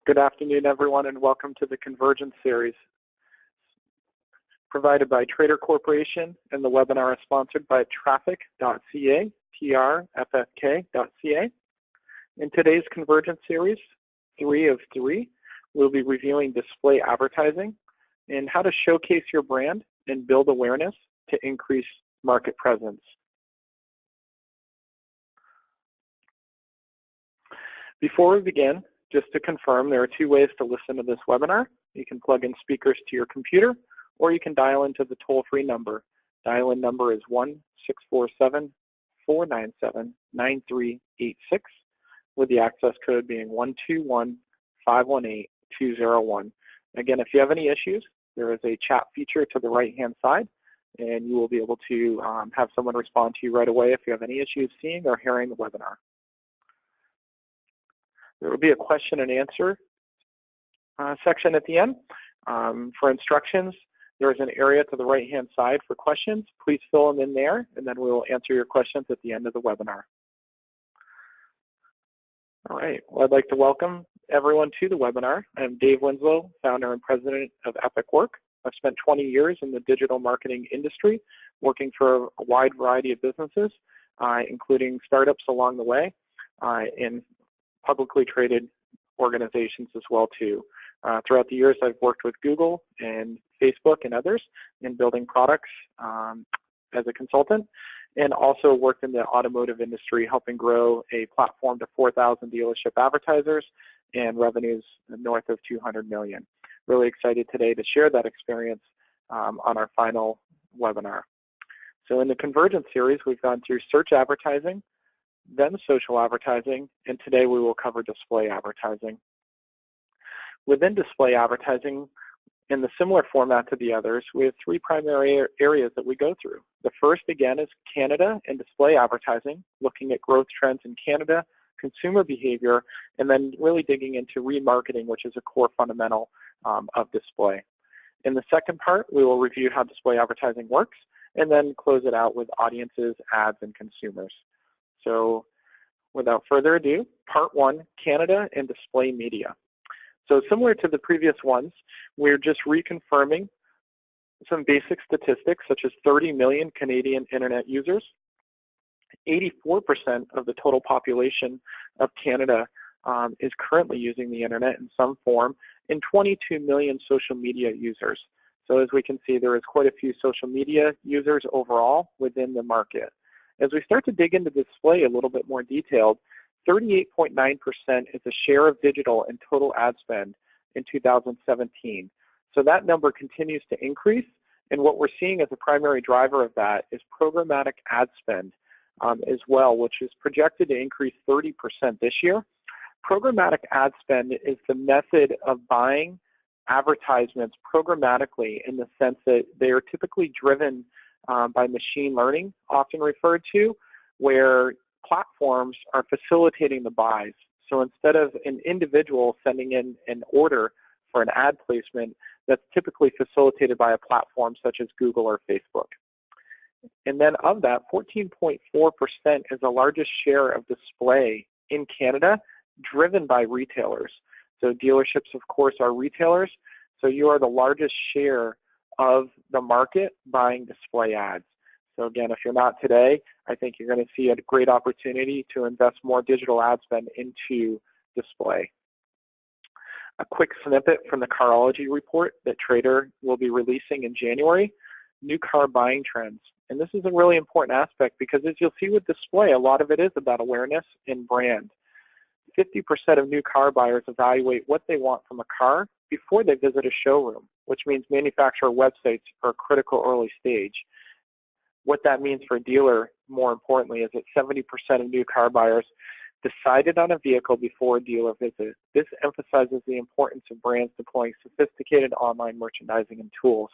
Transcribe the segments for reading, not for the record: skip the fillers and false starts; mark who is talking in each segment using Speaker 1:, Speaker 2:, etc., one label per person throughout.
Speaker 1: Good afternoon, everyone, and welcome to the Convergence series provided by Trader Corporation, and the webinar is sponsored by Traffic.ca, TRFFK.ca. In today's Convergence series, 3 of 3, we'll be reviewing display advertising and how to showcase your brand and build awareness to increase market presence. Before we begin, just to confirm, there are 2 ways to listen to this webinar. You can plug in speakers to your computer, or you can dial into the toll-free number. Dial-in number is 1-647-497-9386, with the access code being 121-518-201. Again, if you have any issues, there is a chat feature to the right-hand side, and you will be able to have someone respond to you right away if you have any issues seeing or hearing the webinar. There will be a question and answer section at the end. For instructions, there is an area to the right-hand side for questions. Please fill them in there, and then we will answer your questions at the end of the webinar. All right, well, I'd like to welcome everyone to the webinar. I'm Dave Winslow, founder and president of Epic Work. I've spent 20 years in the digital marketing industry, working for a wide variety of businesses, including startups along the way, in publicly traded organizations as well too. Throughout the years, I've worked with Google and Facebook and others in building products as a consultant, and also worked in the automotive industry, helping grow a platform to 4,000 dealership advertisers and revenues north of 200 million. Really excited today to share that experience on our final webinar. So in the Convergence series, we've gone through search advertising, then social advertising, and today we will cover display advertising. Within display advertising, in the similar format to the others, we have 3 primary areas that we go through. The first, again, is Canada and display advertising, looking at growth trends in Canada, consumer behavior, and then really digging into remarketing, which is a core fundamental of display. In the second part, we will review how display advertising works, and then close it out with audiences, ads, and consumers. So without further ado, part 1, Canada and display media. So similar to the previous ones, we're just reconfirming some basic statistics, such as 30 million Canadian internet users. 84% of the total population of Canada is currently using the internet in some form, and 22 million social media users. So as we can see, there is quite a few social media users overall within the market. As we start to dig into display a little bit more detailed, 38.9% is a share of digital in total ad spend in 2017. So that number continues to increase, and what we're seeing as a primary driver of that is programmatic ad spend as well, which is projected to increase 30% this year. Programmatic ad spend is the method of buying advertisements programmatically, in the sense that they are typically driven by machine learning, often referred to, where platforms are facilitating the buys. So instead of an individual sending in an order for an ad placement, that's typically facilitated by a platform such as Google or Facebook. And then of that, 14.4% is the largest share of display in Canada, driven by retailers. So dealerships, of course, are retailers. So you are the largest share of the market buying display ads. So again, if you're not today, I think you're going to see a great opportunity to invest more digital ad spend into display. A quick snippet from the Carology report that Trader will be releasing in January, new car buying trends. And this is a really important aspect, because as you'll see with display, a lot of it is about awareness and brand. 50% of new car buyers evaluate what they want from a car before they visit a showroom, which means manufacturer websites are a critical early stage. What that means for a dealer, more importantly, is that 70% of new car buyers decided on a vehicle before a dealer visit. This emphasizes the importance of brands deploying sophisticated online merchandising and tools.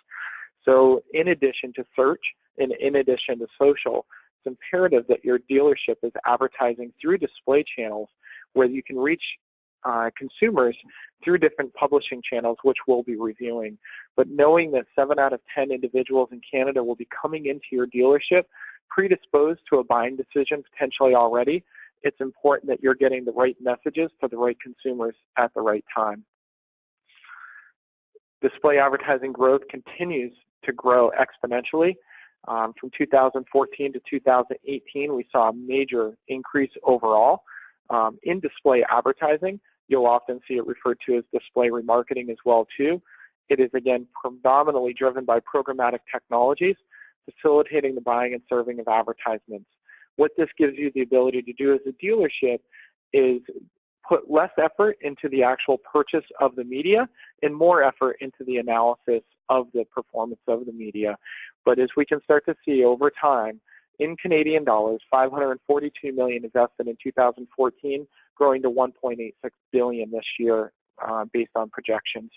Speaker 1: So in addition to search and in addition to social, it's imperative that your dealership is advertising through display channels where you can reach consumers through different publishing channels, which we'll be reviewing. But knowing that 7 out of 10 individuals in Canada will be coming into your dealership predisposed to a buying decision potentially already, it's important that you're getting the right messages to the right consumers at the right time. Display advertising growth continues to grow exponentially. From 2014 to 2018, we saw a major increase overall in display advertising. You'll often see it referred to as display remarketing as well too. It is again predominantly driven by programmatic technologies, facilitating the buying and serving of advertisements. What this gives you the ability to do as a dealership is put less effort into the actual purchase of the media and more effort into the analysis of the performance of the media. But as we can start to see over time, in Canadian dollars, $542 million invested in 2014, growing to $1.86 billion this year based on projections.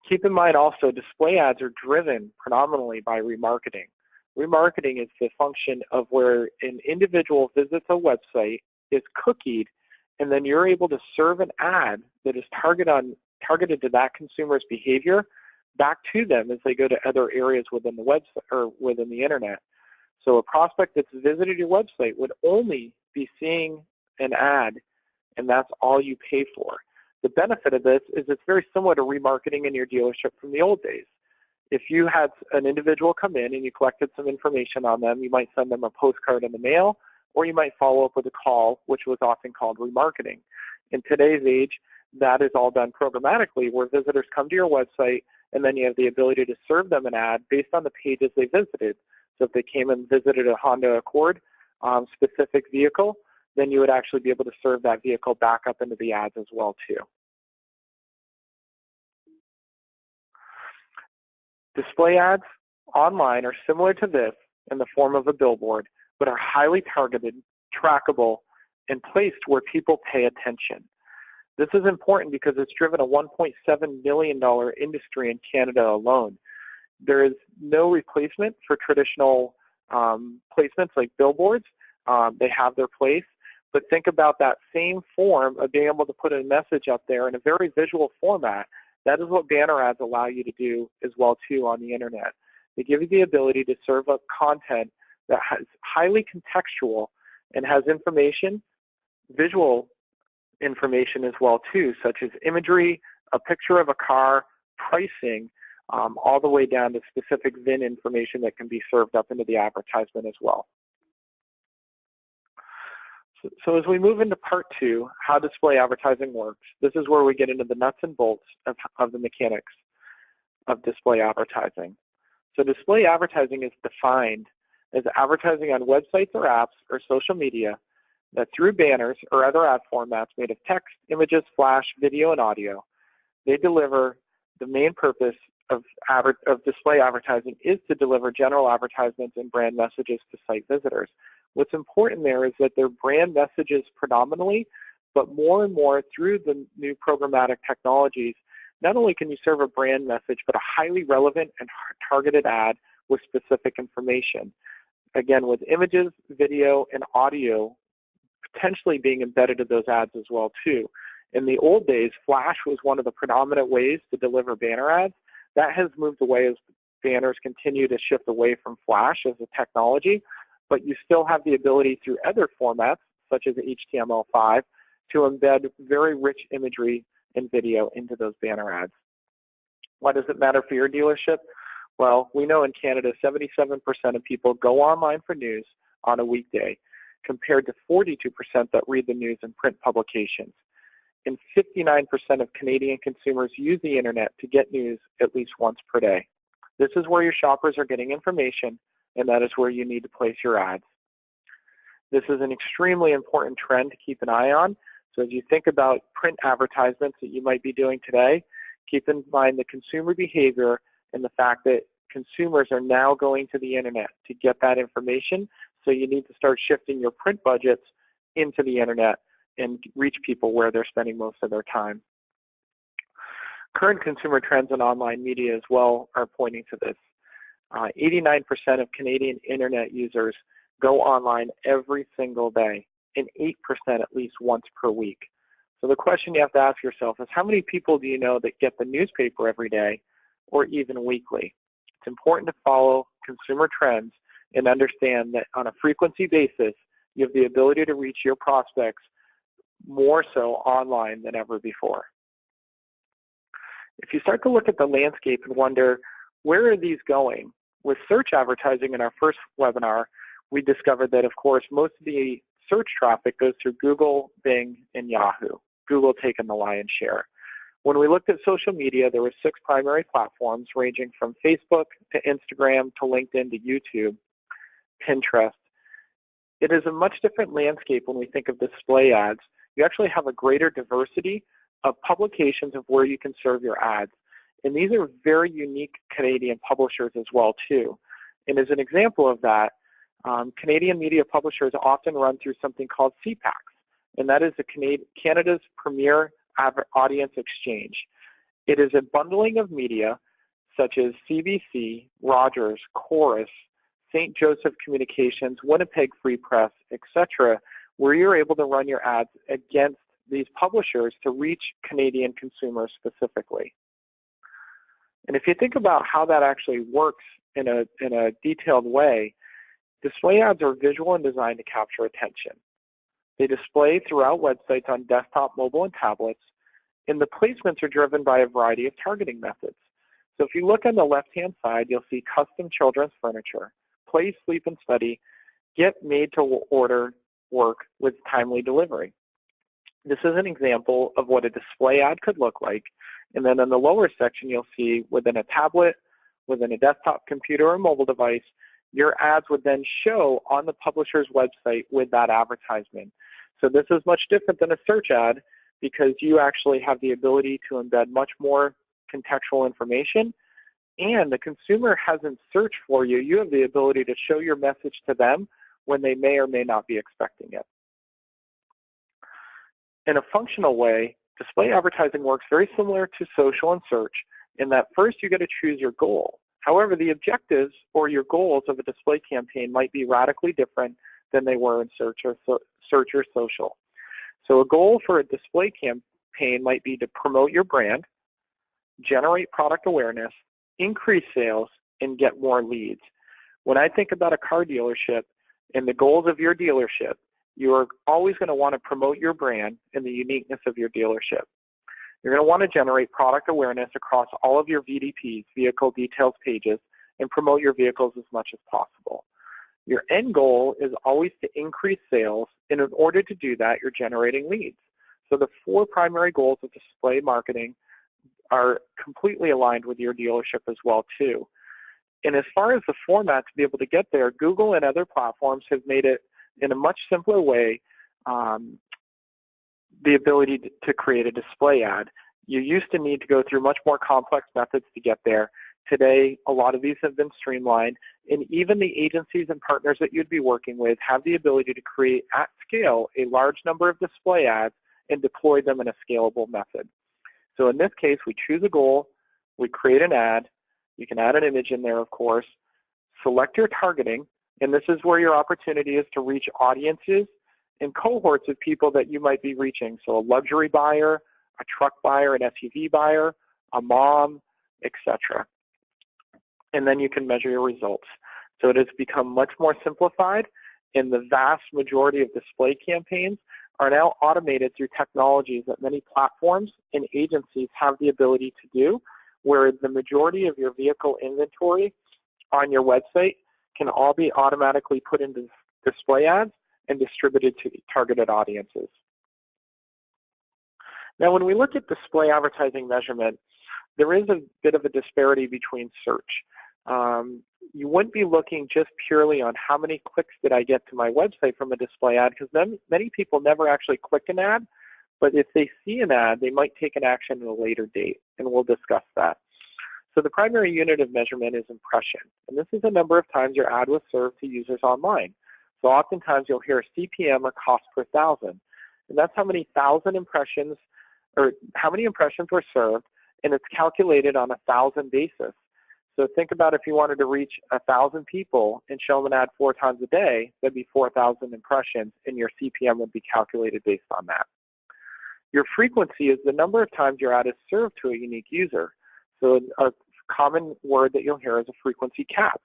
Speaker 1: Keep in mind also, display ads are driven predominantly by remarketing. Remarketing is the function of where an individual visits a website, is cookied, and then you're able to serve an ad that is targeted to that consumer's behavior back to them as they go to other areas within the website or within the internet. So a prospect that's visited your website would only be seeing an ad, and that's all you pay for. The benefit of this is it's very similar to remarketing in your dealership from the old days. If you had an individual come in and you collected some information on them, you might send them a postcard in the mail, or you might follow up with a call, which was often called remarketing. In today's age, that is all done programmatically, where visitors come to your website, and then you have the ability to serve them an ad based on the pages they visited. So if they came and visited a Honda Accord specific vehicle, then you would actually be able to serve that vehicle back up into the ads as well too. Display ads online are similar to this in the form of a billboard, but are highly targeted, trackable, and placed where people pay attention. This is important because it's driven a $1.7 million industry in Canada alone. There is no replacement for traditional placements like billboards. They have their place, but think about that same form of being able to put a message up there in a very visual format. That is what banner ads allow you to do as well too on the internet. They give you the ability to serve up content that is highly contextual and has information, visual information as well too, such as imagery, a picture of a car, pricing, all the way down to specific VIN information that can be served up into the advertisement as well. So as we move into part two, how display advertising works, this is where we get into the nuts and bolts of the mechanics of display advertising. So display advertising is defined as advertising on websites or apps or social media that through banners or other ad formats made of text, images, flash, video, and audio, they deliver the main purpose of display advertising is to deliver general advertisements and brand messages to site visitors. What's important there is that they're brand messages predominantly, but more and more through the new programmatic technologies, not only can you serve a brand message, but a highly relevant and targeted ad with specific information. Again, with images, video, and audio potentially being embedded in those ads as well too. In the old days, flash was one of the predominant ways to deliver banner ads. That has moved away as banners continue to shift away from flash as a technology, but you still have the ability through other formats, such as HTML5, to embed very rich imagery and video into those banner ads. Why does it matter for your dealership? Well, we know in Canada, 77% of people go online for news on a weekday, compared to 42% that read the news in print publications. And 59% of Canadian consumers use the internet to get news at least once per day. This is where your shoppers are getting information, and that is where you need to place your ads. This is an extremely important trend to keep an eye on. So as you think about print advertisements that you might be doing today, keep in mind the consumer behavior and the fact that consumers are now going to the internet to get that information. So you need to start shifting your print budgets into the internet and reach people where they're spending most of their time. Current consumer trends in online media as well are pointing to this. 89% of Canadian internet users go online every single day, and 8% at least once per week. So the question you have to ask yourself is, how many people do you know that get the newspaper every day or even weekly? It's important to follow consumer trends and understand that on a frequency basis, You have the ability to reach your prospects more so online than ever before. If you start to look at the landscape and wonder, where are these going? With search advertising in our first webinar, we discovered that, of course, most of the search traffic goes through Google, Bing, and Yahoo. Google taking the lion's share. When we looked at social media, there were 6 primary platforms ranging from Facebook to Instagram to LinkedIn to YouTube, Pinterest. It is a much different landscape when we think of display ads. You actually have a greater diversity of publications of where you can serve your ads. And these are very unique Canadian publishers as well too. And as an example of that, Canadian media publishers often run through something called CPACs, and that is Canada's premier audience exchange. It is a bundling of media such as CBC, Rogers, Chorus, St. Joseph Communications, Winnipeg Free Press, etc., where you're able to run your ads against these publishers to reach Canadian consumers specifically. And if you think about how that actually works in a detailed way, display ads are visual and designed to capture attention. They display throughout websites on desktop, mobile, and tablets, and the placements are driven by a variety of targeting methods. So if you look on the left-hand side, you'll see custom children's furniture, play, sleep, and study, get made-to-order work with timely delivery. This is an example of what a display ad could look like. And then in the lower section, you'll see within a tablet, within a desktop computer or mobile device, your ads would then show on the publisher's website with that advertisement. So this is much different than a search ad because you actually have the ability to embed much more contextual information, and the consumer hasn't searched for you. You have the ability to show your message to them when they may or may not be expecting it. In a functional way, display advertising works very similar to social and search in that first you got to choose your goal. However, the objectives or your goals of a display campaign might be radically different than they were in search or social. So a goal for a display campaign might be to promote your brand, generate product awareness, increase sales, and get more leads. When I think about a car dealership and the goals of your dealership, you are always going to want to promote your brand and the uniqueness of your dealership. You're going to want to generate product awareness across all of your VDPs, vehicle details pages, and promote your vehicles as much as possible. Your end goal is always to increase sales, and in order to do that, you're generating leads. So the 4 primary goals of display marketing are completely aligned with your dealership as well too. And as far as the format to be able to get there, Google and other platforms have made it in a much simpler way, the ability to create a display ad. You used to need to go through much more complex methods to get there. Today, a lot of these have been streamlined, and even the agencies and partners that you'd be working with have the ability to create at scale a large number of display ads and deploy them in a scalable method. So in this case, we choose a goal, we create an ad, you can add an image in there, of course, select your targeting, and this is where your opportunity is to reach audiences and cohorts of people that you might be reaching. So a luxury buyer, a truck buyer, an SUV buyer, a mom, etc. And then you can measure your results. So it has become much more simplified, and the vast majority of display campaigns are now automated through technologies that many platforms and agencies have the ability to do, where the majority of your vehicle inventory on your website can all be automatically put into display ads and distributed to targeted audiences. Now, when we look at display advertising measurement, there is a bit of a disparity between search. You wouldn't be looking just purely on how many clicks did I get to my website from a display ad, because many people never actually click an ad, but if they see an ad, they might take an action at a later date, and we'll discuss that. So the primary unit of measurement is impression, and this is the number of times your ad was served to users online. So oftentimes you'll hear CPM or cost per thousand, and that's how many thousand impressions or how many impressions were served, and it's calculated on 1,000 basis. So think about if you wanted to reach 1,000 people and show them an ad 4 times a day, that'd be 4,000 impressions, and your CPM would be calculated based on that. Your frequency is the number of times your ad is served to a unique user. So a common word that you'll hear is a frequency cap.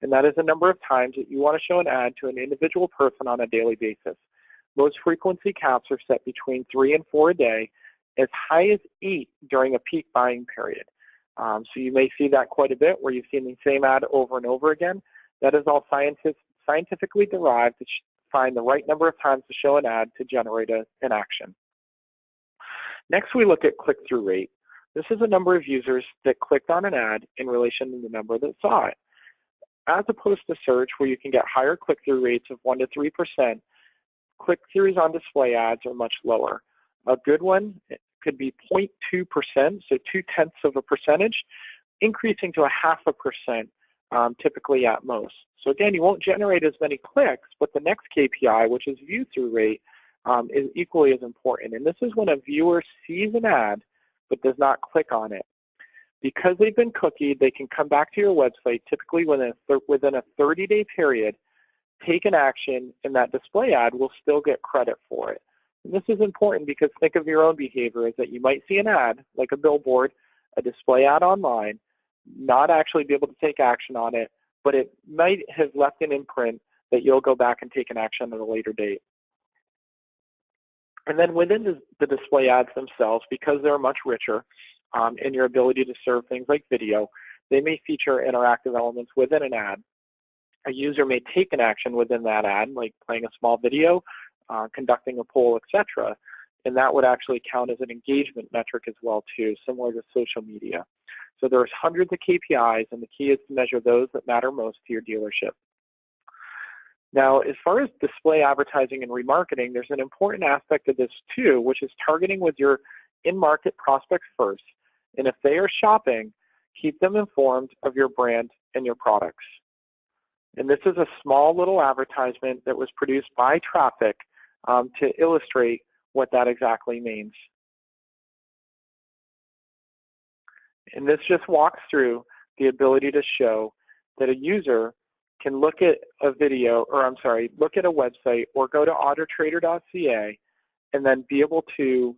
Speaker 1: and that is the number of times that you want to show an ad to an individual person on a daily basis. Most frequency caps are set between 3 and 4 a day, as high as 8 during a peak buying period. So you may see that quite a bit where you've seen the same ad over and over again. That is all scientifically derived to find the right number of times to show an ad to generate an action. Next, we look at click-through rate. This is the number of users that clicked on an ad in relation to the number that saw it. As opposed to search, where you can get higher click-through rates of 1 to 3%, click-throughs on display ads are much lower. A good one could be 0.2%, so 0.2%, increasing to 0.5%, typically at most. So again, you won't generate as many clicks, but the next KPI, which is view-through rate, is equally as important. And this is when a viewer sees an ad but does not click on it. Because they've been cookied, they can come back to your website, typically within a 30-day period, take an action, and that display ad will still get credit for it. And this is important because think of your own behavior, is that you might see an ad, like a billboard, a display ad online, not actually be able to take action on it, but it might have left an imprint that you'll go back and take an action at a later date. And then within the display ads themselves, because they're much richer in your ability to serve things like video, they may feature interactive elements within an ad. A user may take an action within that ad, like playing a small video, conducting a poll, etc., and that would actually count as an engagement metric as well too, similar to social media. So there's hundreds of KPIs, and the key is to measure those that matter most to your dealership. Now, as far as display advertising and remarketing, there's an important aspect of this too, which is targeting with your in-market prospects first. And if they are shopping, keep them informed of your brand and your products. And this is a small little advertisement that was produced by Traffic to illustrate what that exactly means. And this just walks through the ability to show that a user can look at a video, or look at a website or go to autoTRADER.ca and then be able to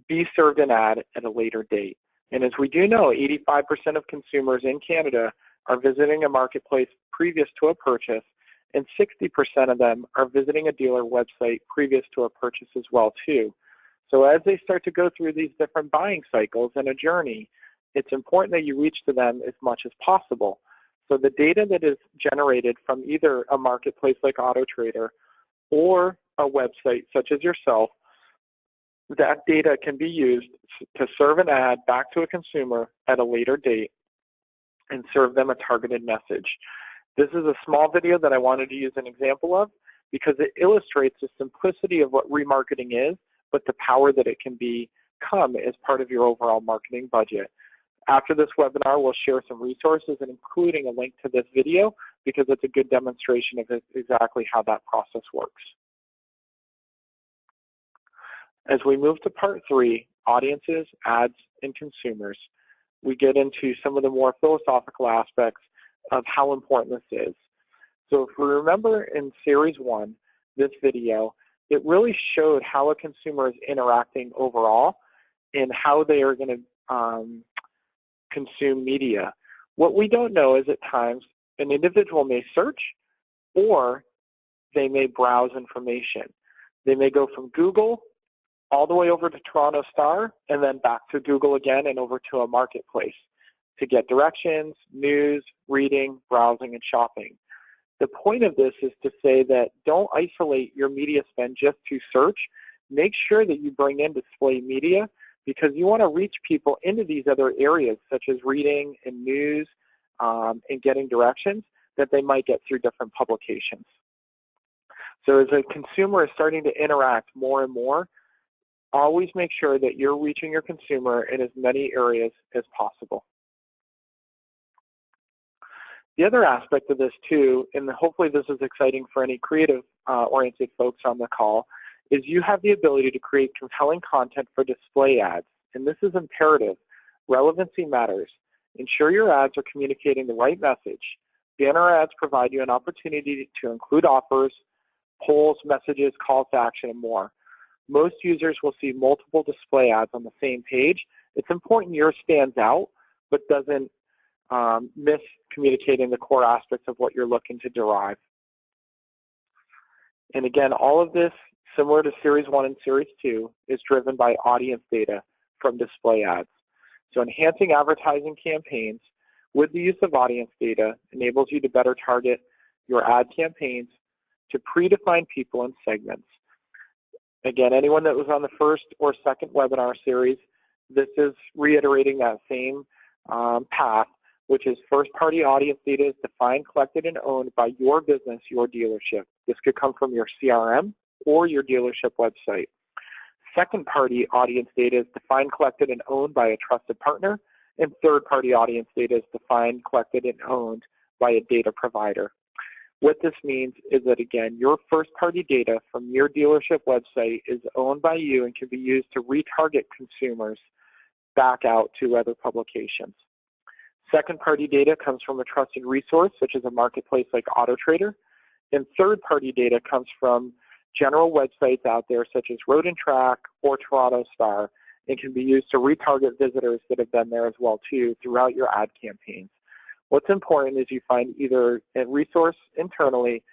Speaker 1: be served an ad at a later date. And as we do know, 85% of consumers in Canada are visiting a marketplace previous to a purchase, and 60% of them are visiting a dealer website previous to a purchase as well too. So as they start to go through these different buying cycles and a journey, it's important that you reach to them as much as possible. So the data that is generated from either a marketplace like autoTRADER or a website such as yourself, that data can be used to serve an ad back to a consumer at a later date and serve them a targeted message. This is a small video that I wanted to use an example of because it illustrates the simplicity of what remarketing is, but the power that it can become as part of your overall marketing budget. After this webinar, we'll share some resources, and including a link to this video, because it's a good demonstration of exactly how that process works. As we move to part 3, audiences, ads, and consumers, we get into some of the more philosophical aspects of how important this is. So if we remember in series 1, this video, it really showed how a consumer is interacting overall and how they are going to consume media. What we don't know is at times an individual may search or they may browse information. They may go from Google all the way over to Toronto Star and then back to Google again and over to a marketplace to get directions, news, reading, browsing, and shopping. The point of this is to say that don't isolate your media spend just to search. Make sure that you bring in display media, because you want to reach people into these other areas such as reading and news and getting directions that they might get through different publications. So as a consumer is starting to interact more and more, always make sure that you're reaching your consumer in as many areas as possible. The other aspect of this too, and hopefully this is exciting for any creative oriented folks on the call, is you have the ability to create compelling content for display ads. And this is imperative. Relevancy matters. Ensure your ads are communicating the right message. Banner ads provide you an opportunity to include offers, polls, messages, calls to action, and more. Most users will see multiple display ads on the same page. It's important yours stands out, but doesn't miscommunicating the core aspects of what you're looking to derive. And again, all of this, similar to Series 1 and Series 2, is driven by audience data from display ads. So enhancing advertising campaigns with the use of audience data enables you to better target your ad campaigns to predefined people and segments. Again, anyone that was on the first or second webinar series, this is reiterating that same path, which is first-party audience data is defined, collected, and owned by your business, your dealership. This could come from your CRM or your dealership website. Second-party audience data is defined, collected, and owned by a trusted partner, and third-party audience data is defined, collected, and owned by a data provider. What this means is that, again, your first-party data from your dealership website is owned by you and can be used to retarget consumers back out to other publications. Second-party data comes from a trusted resource, such as a marketplace like autoTRADER, and third-party data comes from general websites out there, such as Road and Track or Toronto Star, and can be used to retarget visitors that have been there as well, too, throughout your ad campaigns. What's important is you find either a resource internally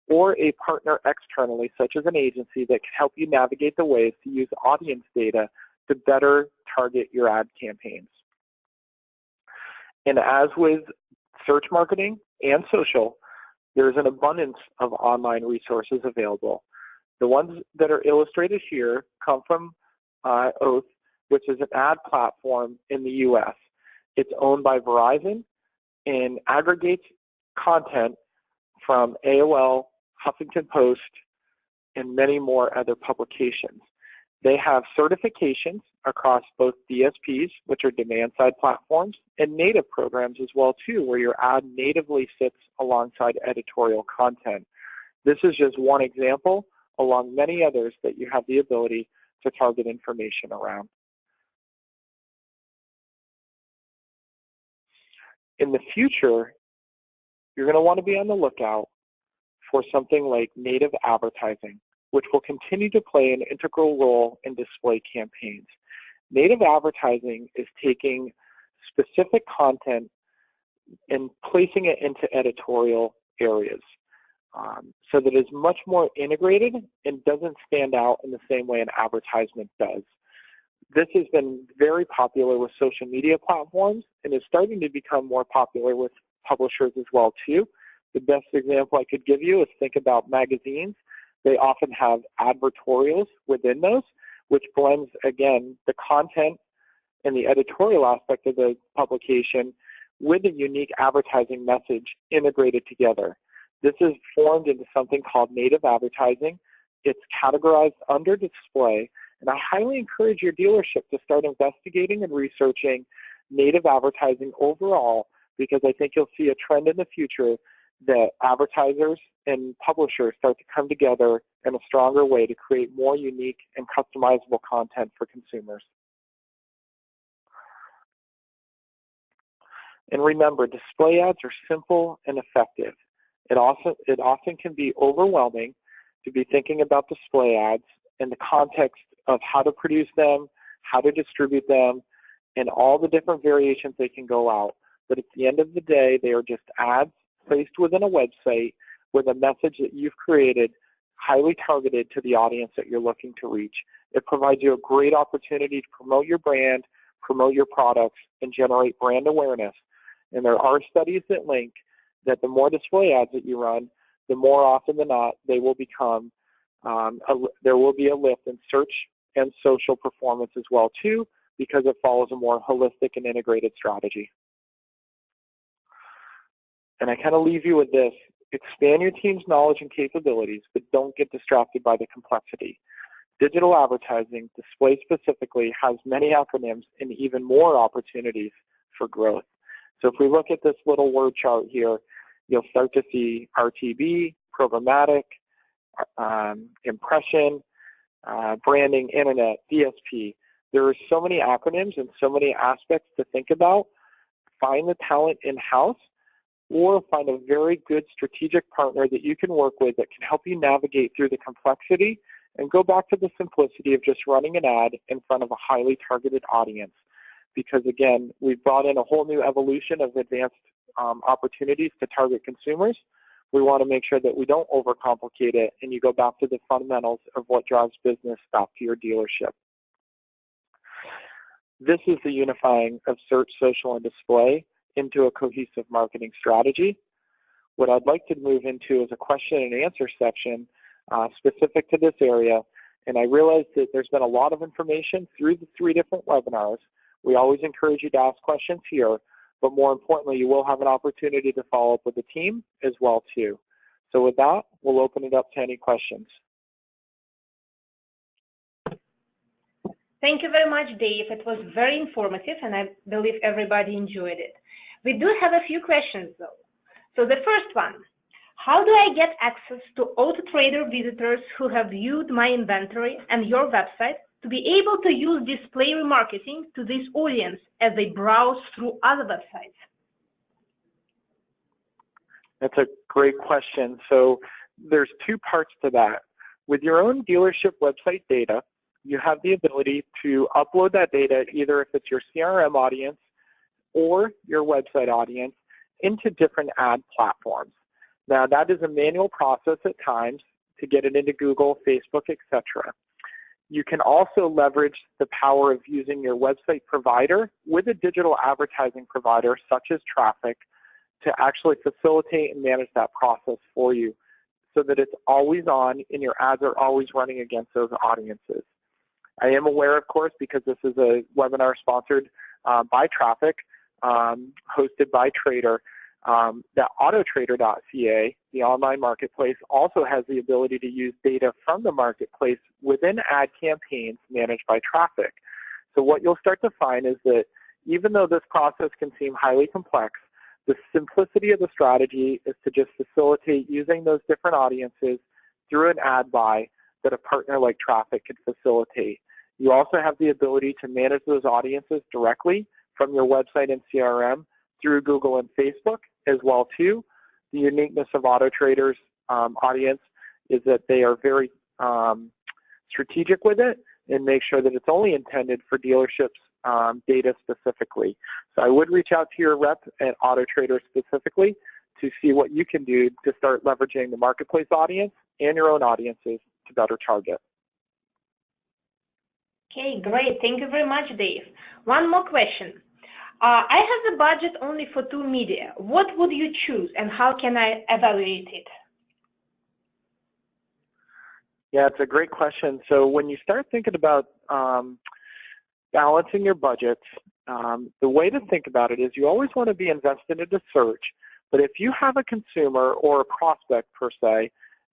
Speaker 1: or a partner externally, such as an agency, that can help you navigate the ways to use audience data to better target your ad campaigns. And as with search marketing and social, there's an abundance of online resources available. The ones that are illustrated here come from Oath, which is an ad platform in the US. It's owned by Verizon and aggregates content from AOL, Huffington Post, and many more other publications. They have certifications across both DSPs, which are demand-side platforms, and native programs as well, too, where your ad natively sits alongside editorial content. This is just one example, along many others that you have the ability to target information around. In the future, you're going to want to be on the lookout for something like native advertising, which will continue to play an integral role in display campaigns. Native advertising is taking specific content and placing it into editorial areas so that it's much more integrated and doesn't stand out in the same way an advertisement does. This has been very popular with social media platforms and is starting to become more popular with publishers as well, too. The best example I could give you is think about magazines. They often have advertorials within those, which blends, again, the content and the editorial aspect of the publication with a unique advertising message integrated together. This is formed into something called native advertising. It's categorized under display, and I highly encourage your dealership to start investigating and researching native advertising overall, because I think you'll see a trend in the future that advertisers and publishers start to come together in a stronger way to create more unique and customizable content for consumers. And remember, display ads are simple and effective. It often can be overwhelming to be thinking about display ads in the context of how to produce them, how to distribute them, and all the different variations they can go out. But at the end of the day, they are just ads placed within a website with a message that you've created, highly targeted to the audience that you're looking to reach. It provides you a great opportunity to promote your brand, promote your products, and generate brand awareness. And there are studies that link that the more display ads that you run, the more often than not, they will become, there will be a lift in search and social performance as well, too, because it follows a more holistic and integrated strategy. And I kind of leave you with this: expand your team's knowledge and capabilities, but don't get distracted by the complexity. Digital advertising, display specifically, has many acronyms and even more opportunities for growth. So if we look at this little word chart here, you'll start to see RTB, programmatic, impression, branding, internet, DSP. There are so many acronyms and so many aspects to think about. Find the talent in-house, or find a very good strategic partner that you can work with that can help you navigate through the complexity and go back to the simplicity of just running an ad in front of a highly targeted audience. because again, we've brought in a whole new evolution of advanced opportunities to target consumers. We want to make sure that we don't overcomplicate it and you go back to the fundamentals of what drives business back to your dealership. This is the unifying of search, social, and display into a cohesive marketing strategy. What I'd like to move into is a question and answer section specific to this area. And I realize that there's been a lot of information through the 3 different webinars. We always encourage you to ask questions here, but more importantly, you will have an opportunity to follow up with the team as well too. So with that, we'll open it up to any questions.
Speaker 2: Thank you very much, Dave. It was very informative, and I believe everybody enjoyed it. We do have a few questions, though. So the first one, how do I get access to autoTRADER visitors who have viewed my inventory and your website to be able to use display remarketing to this audience as they browse through other websites?
Speaker 1: That's a great question. So there's 2 parts to that. With your own dealership website data, you have the ability to upload that data, either if it's your CRM audience or your website audience, into different ad platforms. Now, that is a manual process at times to get it into Google, Facebook, etc. You can also leverage the power of using your website provider with a digital advertising provider such as Traffic to actually facilitate and manage that process for you so that it's always on and your ads are always running against those audiences. I am aware, of course, because this is a webinar sponsored by Traffic, hosted by Trader, that autoTRADER.ca, the online marketplace, also has the ability to use data from the marketplace within ad campaigns managed by Traffic. So what you'll start to find is that even though this process can seem highly complex, the simplicity of the strategy is to just facilitate using those different audiences through an ad buy that a partner like Traffic could facilitate. You also have the ability to manage those audiences directly from your website and CRM through Google and Facebook as well too. The uniqueness of autoTRADER's audience is that they are very strategic with it and make sure that it's only intended for dealerships data specifically. So I would reach out to your rep at autoTRADER specifically to see what you can do to start leveraging the marketplace audience and your own audiences to better target.
Speaker 2: Okay, great. Thank you very much, Dave. One more question. I have the budget only for 2 media. What would you choose and how can I evaluate it?
Speaker 1: Yeah, it's a great question. So when you start thinking about balancing your budgets, the way to think about it is you always want to be invested into search, but if you have a consumer or a prospect per se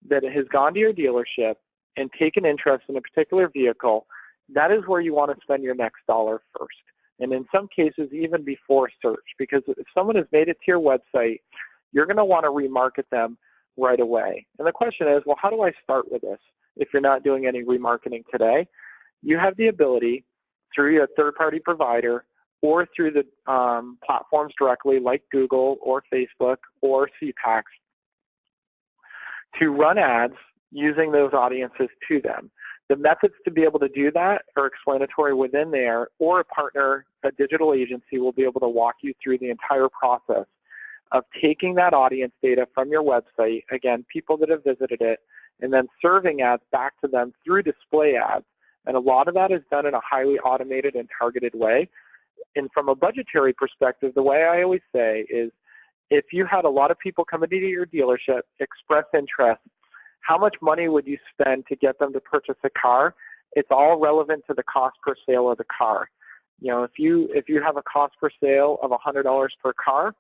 Speaker 1: that has gone to your dealership and taken interest in a particular vehicle, that is where you want to spend your next dollar first. And in some cases, even before search, because if someone has made it to your website, you're going to want to remarket them right away. And the question is, well, how do I start with this if you're not doing any remarketing today? You have the ability through a third-party provider or through the platforms directly like Google or Facebook or CPACs to run ads using those audiences to them. The methods to be able to do that are explanatory within there, or a partner, a digital agency, will be able to walk you through the entire process of taking that audience data from your website, again, people that have visited it, and then serving ads back to them through display ads. And a lot of that is done in a highly automated and targeted way. And from a budgetary perspective, the way I always say is, if you had a lot of people come into your dealership, express interest, how much money would you spend to get them to purchase a car? It's all relevant to the cost per sale of the car. You know, if you have a cost per sale of $100 per car,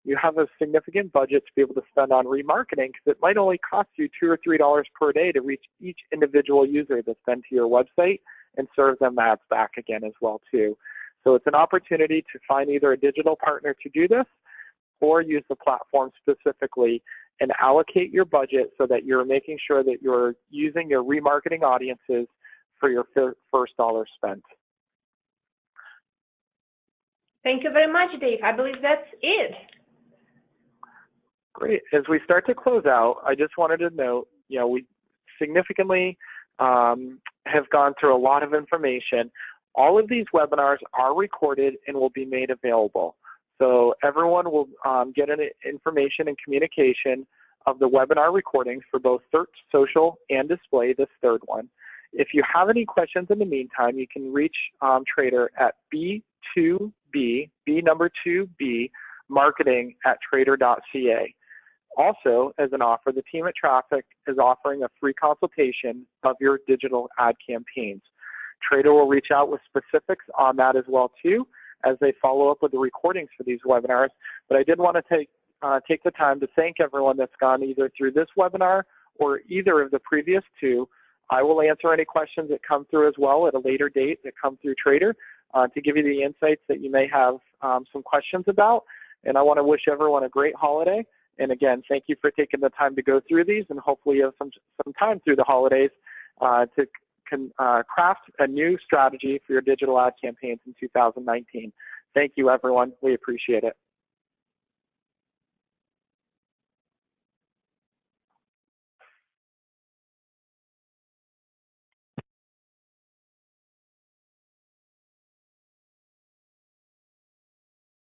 Speaker 1: you have a significant budget to be able to spend on remarketing, because it might only cost you $2 or $3 per day to reach each individual user that's been to your website and serve them ads back again as well too. So it's an opportunity to find either a digital partner to do this or use the platform specifically and allocate your budget so that you're making sure that you're using your remarketing audiences for your first dollar spent.
Speaker 2: Thank you very much, Dave. I believe that's it.
Speaker 1: Great. As we start to close out, I just wanted to note, we significantly have gone through a lot of information. All of these webinars are recorded and will be made available. So everyone will get information and communication of the webinar recordings for both search, social, and display, this third one. If you have any questions in the meantime, you can reach Trader at B2B, marketing@trader.ca. Also, as an offer, the team at Traffic is offering a free consultation of your digital ad campaigns. Trader will reach out with specifics on that as well too, as they follow up with the recordings for these webinars. But I did want to take the time to thank everyone that's gone either through this webinar or either of the previous two. I will answer any questions that come through as well at a later date that come through Trader to give you the insights that you may have some questions about. And I want to wish everyone a great holiday. And again, thank you for taking the time to go through these, and hopefully you have some time through the holidays to craft a new strategy for your digital ad campaigns in 2019. Thank you, everyone. We appreciate it.